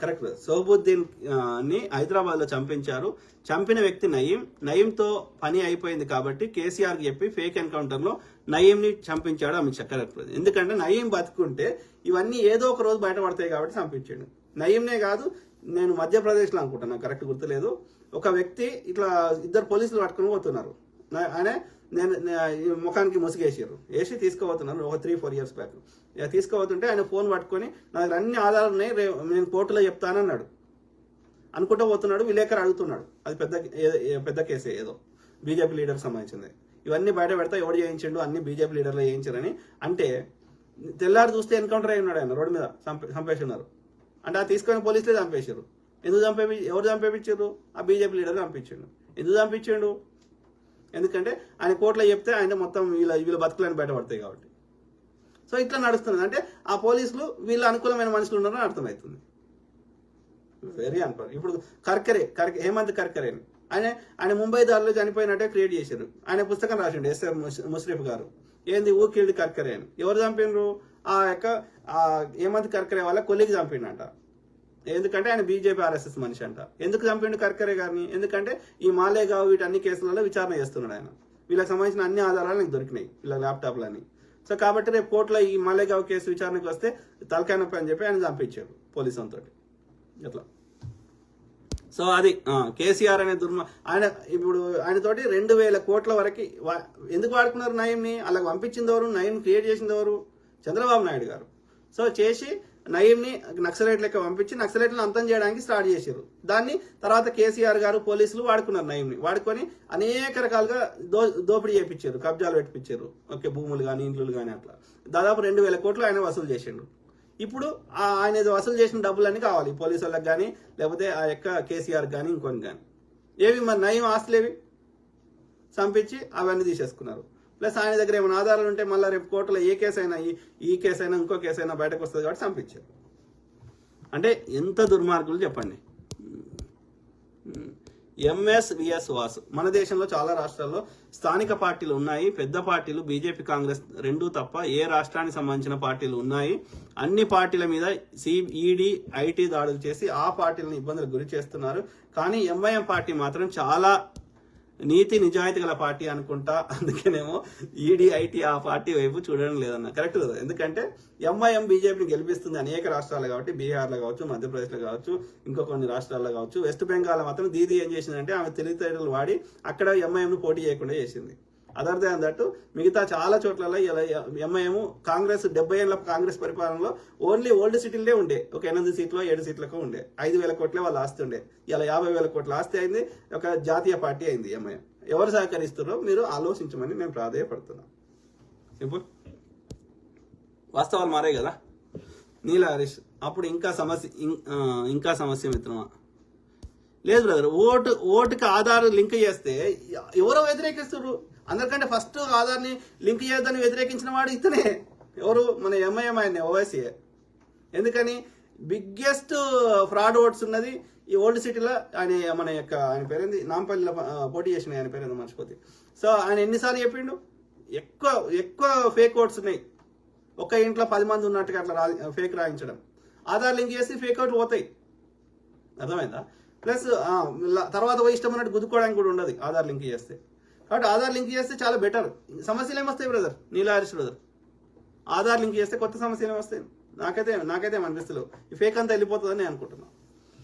Correct. సోహబుద్దీన్ ని హైదరాబాద్ లో చంపించారు. చంపిన వ్యక్తి నయీంతో పని అయిపోయింది కాబట్టి కేసీఆర్ కి చెప్పి ఫేక్ ఎన్కౌంటర్ లో నయీం ని చంపించాడు అమిత్ షా. కరెక్ట్. ఎందుకంటే నయీం బతుకుంటే ఇవన్నీ ఏదో ఒక రోజు బయటపడతాయి కాబట్టి చంపించాడు. నయీంనే కాదు, నేను మధ్యప్రదేశ్ లో అనుకుంటాను, నాకు కరెక్ట్ గుర్తులేదు, ఒక వ్యక్తి ఇట్లా ఇద్దరు పోలీసులు పట్టుకుని పోతున్నారు. ఆయన ముఖానికి ముసుగేసారు, వేసి తీసుకుపోతున్నారు ఒక 3-4 years బ్యాక్. తీసుకుపోతుంటే ఆయన ఫోన్ పట్టుకొని నా దగ్గర అన్ని ఆధారాలు ఉన్నాయి, నేను కోర్టులో చెప్తానన్నాడు. అనుకుంటూ పోతున్నాడు, విలేకరు అడుగుతున్నాడు. అది పెద్ద కేసే, ఏదో బీజేపీ లీడర్కి సంబంధించింది. ఇవన్నీ బయట పెడతా ఎవడు చేయించిండు, అన్ని బీజేపీ లీడర్లు చేయించారని. అంటే తెల్లారి చూస్తే ఎన్కౌంటర్ అయి ఉన్నాడు, ఆయన రోడ్డు మీద చంపేసి ఉన్నారు. అంటే ఆ తీసుకొని పోలీసులే చంపేశారు. ఎందుకు ఎవరు చంపేపించారు? ఆ బీజేపీ లీడర్ చంపించాడు. ఎందుకు చంపించాడు? ఎందుకంటే ఆయన కోర్టులో చెప్తే ఆయన మొత్తం వీళ్ళ బతుకులని బయటపడతాయి కాబట్టి. సో ఇట్లా నడుస్తుంది. అంటే ఆ పోలీసులు వీళ్ళ అనుకూలమైన మనుషులు ఉన్నారని అర్థమవుతుంది. వెరీ అనుకూలం. ఇప్పుడు హేమంత్ కర్కరే ఆయన ముంబై దారిలో చనిపోయినట్టే క్రియేట్ చేశారు. ఆయన పుస్తకం రాసిండు ఎస్ఆర్ ముషరఫ్ గారు, ఏంది ఊ కిల్డ్ కర్కరే అని. ఎవరు చంపినరు? హేమంత్ కర్కరే వాళ్ళ కొలిగి చంపిండంట. ఎందుకంటే ఆయన బీజేపీ ఆర్ఎస్ఎస్ మనిషి అంట. ఎందుకు చంపిండు కర్కరే గారిని? ఎందుకంటే ఈ మాలేగావ్ వీటి అన్ని కేసులలో విచారణ చేస్తున్నాడు ఆయన. వీళ్ళకి సంబంధించిన అన్ని ఆధారాలు నాకు దొరికినాయి, వీళ్ళ ల్యాప్టాప్లని. సో కాబట్టి రేపు కోర్టులో ఈ మాలేగావ్ కేసు విచారణకు వస్తే తలకాయ నొప్పి అని చెప్పి ఆయన చంపించారు పోలీసులతో అట్లా. సో అది కేసీఆర్ అనే ఆయన ఇప్పుడు ఆయనతోటి 2,000 కోట్ల వరకు ఎందుకు వాడుకున్నారు నయీంని? అలాగ పంపించింది ఎవరు? నయీం క్రియేట్ చేసింది ఎవరు? చంద్రబాబు నాయుడు గారు. సో చేసి నయీంని నక్సలైట్ లెక్క పంపించి నక్సలైట్లను అంతం చేయడానికి స్టార్ట్ చేశారు. దాన్ని తర్వాత కేసీఆర్ గారు పోలీసులు వాడుకున్నారు. నయీంని వాడుకొని అనేక రకాలుగా దోపిడీ చేయించారు, కబ్జాలు పెట్టించారు. ఓకే, భూములు కానీ ఇండ్లు కానీ అట్లా దాదాపు 2,000 కోట్లు ఆయన వసూలు చేసిండు. ఇప్పుడు ఆయన వసూలు చేసిన డబ్బులన్నీ కావాలి పోలీసు వాళ్ళకి కానీ, లేకపోతే ఆ యొక్క కేసీఆర్ కానీ ఇంకొని కానీ. ఏవి మరి నయీం ఆస్తులేవి చంపించి అవన్నీ తీసేసుకున్నారు. ప్లస్ ఆయన దగ్గర ఏమైనా ఆధారాలు ఉంటే మళ్ళీ రేపు కోర్టులో ఏ కేసు అయినా ఈ కేసు అయినా ఇంకో కేసు అయినా బయటకు వస్తుంది కాబట్టి చంపించారు. అంటే ఎంత దుర్మార్గులు చెప్పండి. MS VS Vasu. మన దేశంలో చాలా రాష్ట్రాల్లో స్థానిక పార్టీలు ఉన్నాయి, పెద్ద పార్టీలు బీజేపీ కాంగ్రెస్ రెండూ తప్ప ఏ రాష్ట్రానికి సంబంధించిన పార్టీలు ఉన్నాయి. అన్ని పార్టీల మీద ఈడీ ఐటీ దాడులు చేసి ఆ పార్టీలను ఇబ్బందులకు గురి చేస్తున్నారు. కానీ ఎంఐఎం పార్టీ మాత్రం చాలా నీతి నిజాయితీ గల పార్టీ అనుకుంటా. అందుకేనేమో ఈడీ ఐటీ ఆ పార్టీ వైపు చూడడం లేదన్న. కరెక్ట్ కదా. ఎందుకంటే ఎంఐఎం బీజేపీని గెలిపిస్తుంది అనేక రాష్ట్రాలు కాబట్టి, బీహార్లో కావచ్చు, మధ్యప్రదేశ్లో కావచ్చు, ఇంకో కొన్ని రాష్ట్రాల్లో కావచ్చు. వెస్ట్ బెంగాల్ మాత్రం దీదీ ఏం చేసిందంటే ఆమె తెలివితేటలు వాడి అక్కడ ఎంఐఎంను పోటీ చేయకుండా చేసింది. అదర్ దాన్ దట్ మిగతా చాలా చోట్ల ఎంఐఎం కాంగ్రెస్ 70 ఏళ్ల కాంగ్రెస్ పరిపాలనలో ఓన్లీ ఓల్డ్ సిటీలే ఉండే. ఒక 8 సీట్లు 7 సీట్లకు ఉండే. 5,000 కోట్లే వాళ్ళు ఆస్తి ఉండే. ఇలా 50,000 కోట్ల ఆస్తి అయింది. ఒక జాతీయ పార్టీ అయింది ఎంఐఎం. ఎవరు సహకరిస్తున్నారో మీరు ఆలోచించమని నేను ప్రాధాయపడుతున్నాను. సింపుల్. వాస్తవాలు మారే కదా. నీలా హరీష్ అప్పుడు ఇంకా సమస్య మిత్రమా? లేదు బ్రదర్, ఓటుకి ఆధార్ లింక్ చేస్తే ఎవరో వ్యతిరేకిస్తారు. అందరికంటే ఫస్ట్ ఆధార్ని లింక్ చేయొద్దని వ్యతిరేకించిన వాడు ఇతనే. ఎవరు? మన ఎంఐఎం, ఆయన ఓవైసీ. ఎందుకని? బిగ్గెస్ట్ ఫ్రాడ్ ఓట్స్ ఉన్నది ఈ ఓల్డ్ సిటీలో. ఆయన పేరేంది, నాంపల్లిలో పోటీ చేసిన ఆయన పేరేందో మర్చిపోతే. సో ఆయన ఎన్నిసార్లు చెప్పిండు? ఎక్కువ ఫేక్ ఓట్స్ ఉన్నాయి. ఒక్క ఇంట్లో 10 మంది ఉన్నట్టుగా అట్లా ఫేక్ రాయించడం. ఆధార్ లింక్ చేసి ఫేక్ ఓట్లు పోతాయి. అర్థమైందా? ప్లస్ తర్వాత ఇష్టం ఉన్నట్టు గుద్దుకోవడానికి కూడా ఉండదు ఆధార్ లింక్ చేస్తే. కాబట్టి ఆధార్ లింక్ చేస్తే చాలా బెటర్. సమస్యలు ఏమొస్తాయి బ్రదర్? నీలా హరీష్ బ్రదర్, ఆధార్ లింక్ చేస్తే కొత్త సమస్యలు ఏమొస్తాయి? నాకైతే అనిపిస్తలేదు. ఈ ఫేక్ అంతా వెళ్ళిపోతుందని నేను అనుకుంటున్నాను.